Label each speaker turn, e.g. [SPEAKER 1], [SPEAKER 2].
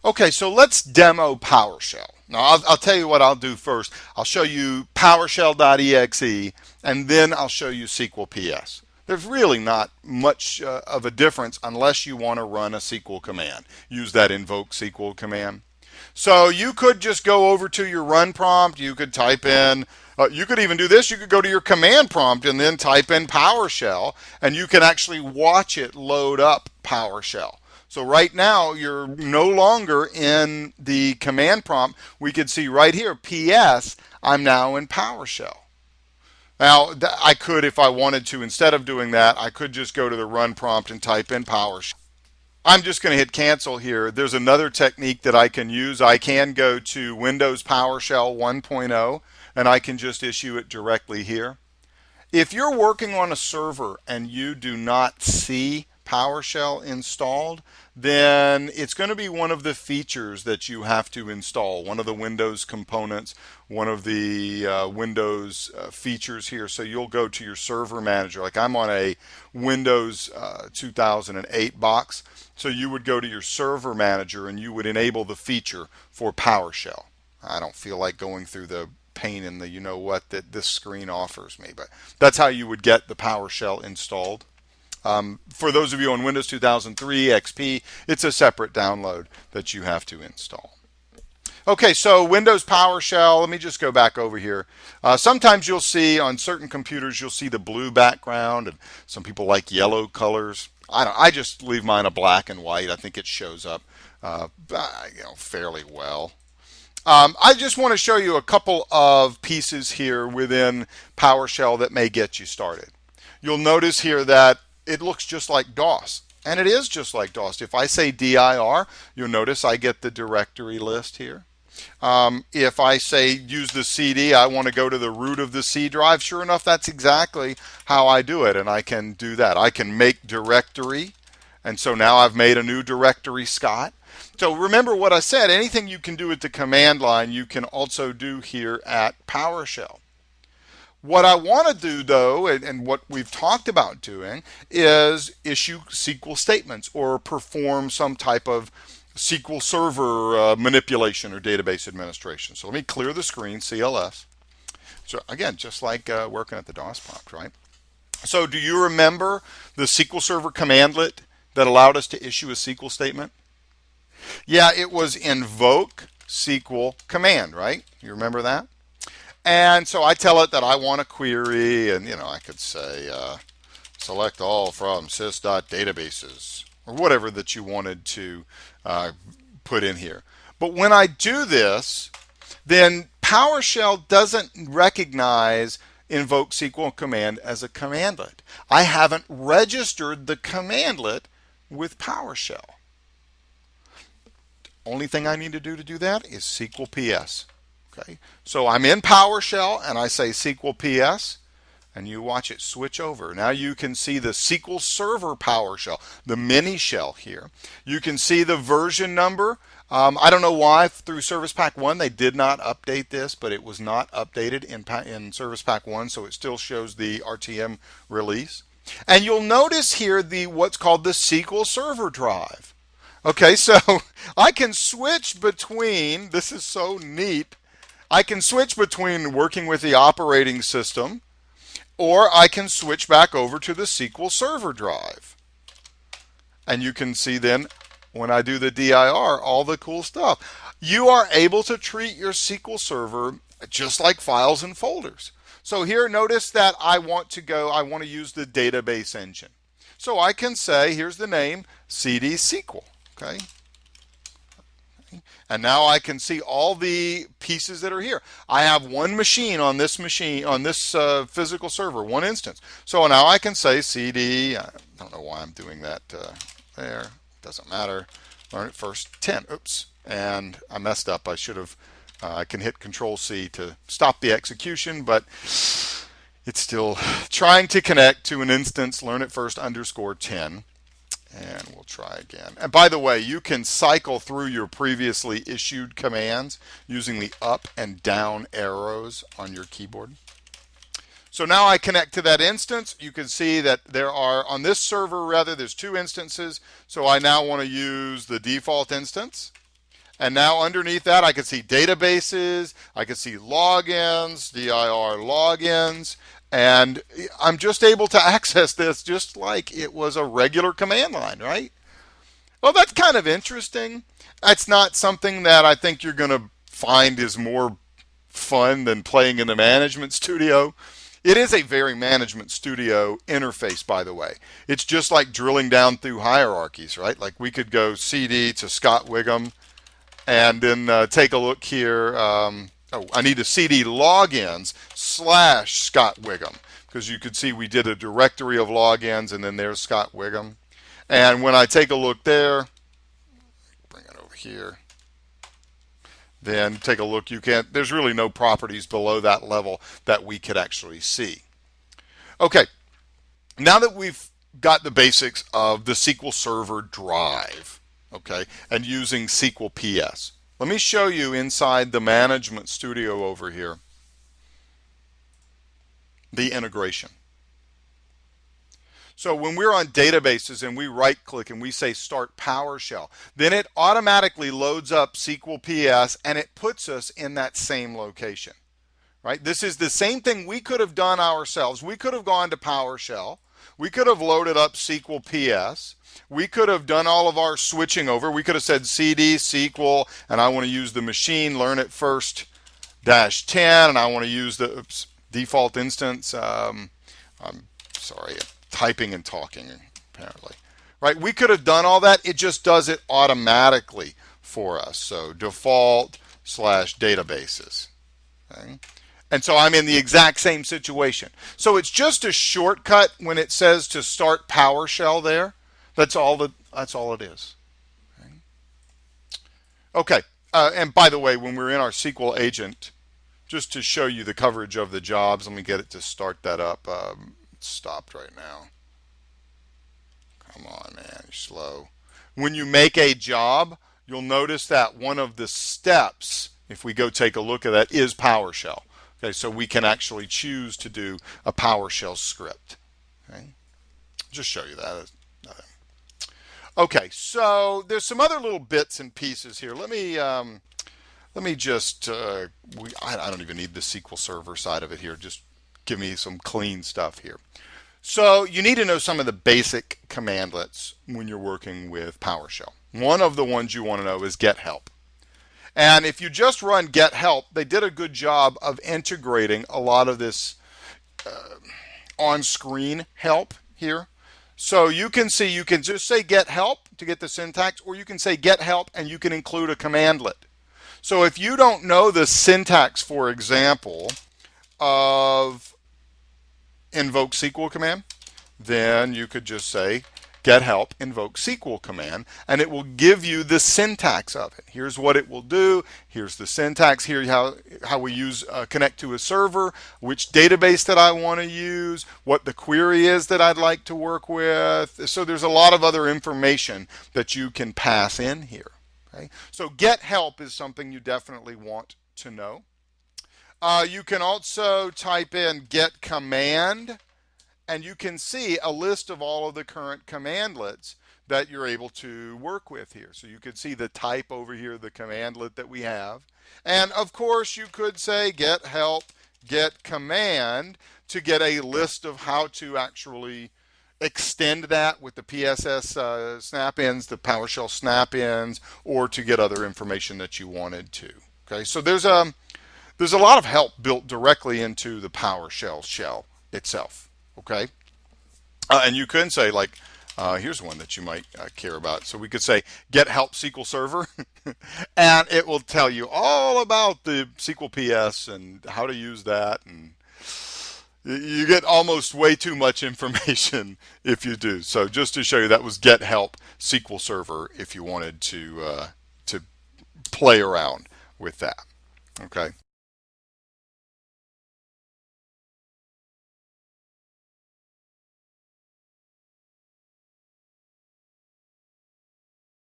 [SPEAKER 1] Okay, so let's demo PowerShell. Now, I'll tell you what I'll do first. I'll show you PowerShell.exe, and then I'll show you SQLPS. There's really not much of a difference unless you want to run a SQL command. Use that invoke SQL command. So you could just go over to your run prompt. You could type in, you could even do this. You could go to your command prompt and then type in PowerShell, and you can actually watch it load up PowerShell. So right now, you're no longer in the command prompt. We could see right here, PS, I'm now in PowerShell. Now, I could, if I wanted to, instead of doing that, I could just go to the run prompt and type in PowerShell. I'm just going to hit cancel here. There's another technique that I can use. I can go to Windows PowerShell 1.0, and I can just issue it directly here. If you're working on a server and you do not see PowerShell installed, then it's going to be one of the features that you have to install, one of the Windows components, one of the Windows features here. So you'll go to your server manager. Like I'm on a Windows 2008 box. So you would go to your server manager and you would enable the feature for PowerShell. I don't feel like going through the pain in the you know what that this screen offers me, but that's how you would get the PowerShell installed. For those of you on Windows 2003 XP, it's a separate download that you have to install. Okay, so Windows PowerShell, let me just go back over here. Sometimes you'll see on certain computers, you'll see the blue background, and some people like yellow colors. I just leave mine a black and white. I think it shows up fairly well. I just want to show you a couple of pieces here within PowerShell that may get you started. You'll notice here that it looks just like DOS, and it is just like DOS. If I say dir, you'll notice I get the directory list here. If I say use the CD, I want to go to the root of the C drive. Sure enough, that's exactly how I do it, and I can do that. I can make directory, and so now I've made a new directory, Scott. So remember what I said, anything you can do at the command line, you can also do here at PowerShell. What I want to do, though, and what we've talked about doing, is issue SQL statements or perform some type of SQL Server manipulation or database administration. So let me clear the screen, CLS. So again, just like working at the DOS prompt, right? So do you remember the SQL Server commandlet that allowed us to issue a SQL statement? Yeah, it was invoke SQL command, right? You remember that? And so I tell it that I want a query, and I could say select all from sys.databases or whatever that you wanted to put in here. But when I do this, then PowerShell doesn't recognize invoke SQL command as a commandlet. I haven't registered the commandlet with PowerShell. Only thing I need to do that is SQLPS. Okay, so I'm in PowerShell and I say SQLPS, and you watch it switch over. Now you can see the SQL Server PowerShell, the mini shell here. You can see the version number. I don't know why through Service Pack 1 they did not update this, but it was not updated in Service Pack 1, so it still shows the RTM release. And you'll notice here what's called the SQL Server drive. Okay, so I can switch between, this is so neat, I can switch between working with the operating system, or I can switch back over to the SQL Server drive. And you can see then when I do the dir, all the cool stuff. You are able to treat your SQL Server just like files and folders. So here, notice that I want to use the database engine. So I can say, here's the name, CD SQL. Okay. And now I can see all the pieces that are here. I have one machine on this physical server, one instance. So now I can say CD, I don't know why I'm doing that there, doesn't matter. Learn it first 10, oops, and I messed up. I should have, I can hit Control C to stop the execution, but it's still trying to connect to an instance, learn it first _10. And we'll try again. And by the way, you can cycle through your previously issued commands using the up and down arrows on your keyboard. So now I connect to that instance. You can see that there are, on this server rather, there's two instances. So I now want to use the default instance. And now underneath that, I can see databases, I can see logins, dir logins, and I'm just able to access this just like it was a regular command line, right? Well, that's kind of interesting. That's not something that I think you're going to find is more fun than playing in the management studio. It is a very management studio interface, by the way. It's just like drilling down through hierarchies, right? Like we could go CD to Scott Wiggum and then take a look here. Oh, I need a CD logins / Scott Wiggum because you could see we did a directory of logins and then there's Scott Wiggum. And when I take a look there, bring it over here, then take a look. There's really no properties below that level that we could actually see. Okay, now that we've got the basics of the SQL Server drive, okay, and using SQL PS, let me show you inside the Management Studio over here the integration. So when we're on databases and we right click and we say start PowerShell, then it automatically loads up SQL PS and it puts us in that same location, right? This is the same thing we could have done ourselves. We could have gone to PowerShell. We could have loaded up SQL PS. We could have done all of our switching over. We could have said CD, SQL, and I want to use the machine, LearnItFirst-10, and I want to use the default instance. I'm sorry. Typing and talking, apparently. Right? We could have done all that. It just does it automatically for us. So default / databases. Okay? And so I'm in the exact same situation. So it's just a shortcut when it says to start PowerShell there. That's all it is. Okay. And by the way, when we're in our SQL agent, just to show you the coverage of the jobs, let me get it to start that up. It's stopped right now. Come on, man, you're slow. When you make a job, you'll notice that one of the steps, if we go take a look at that, is PowerShell. Okay, so we can actually choose to do a PowerShell script. Okay, just show you that. Okay, so there's some other little bits and pieces here. Let me just. I don't even need the SQL Server side of it here. Just give me some clean stuff here. So you need to know some of the basic commandlets when you're working with PowerShell. One of the ones you want to know is get help. And if you just run get help, they did a good job of integrating a lot of this on-screen help here. So you can see, you can just say get help to get the syntax, or you can say get help and you can include a commandlet. So if you don't know the syntax, for example, of invoke SQL command, then you could just say get help invoke SQL command, and it will give you the syntax of it. Here's what it will do. Here's the syntax. Here's how we use connect to a server, which database that I want to use, what the query is that I'd like to work with. So there's a lot of other information that you can pass in here. Okay? So get help is something you definitely want to know. You can also type in get command, and you can see a list of all of the current commandlets that you're able to work with here. So you could see the type over here, the commandlet that we have. And of course, you could say get help, get command to get a list of how to actually extend that with the PSS snap-ins, the PowerShell snap-ins, or to get other information that you wanted to. Okay, so there's a lot of help built directly into the PowerShell shell itself. Okay, and you can say like, here's one that you might care about. So we could say get help SQL Server, and it will tell you all about the SQL PS and how to use that. And you get almost way too much information if you do. So just to show you, that was get help SQL Server if you wanted to play around with that. Okay.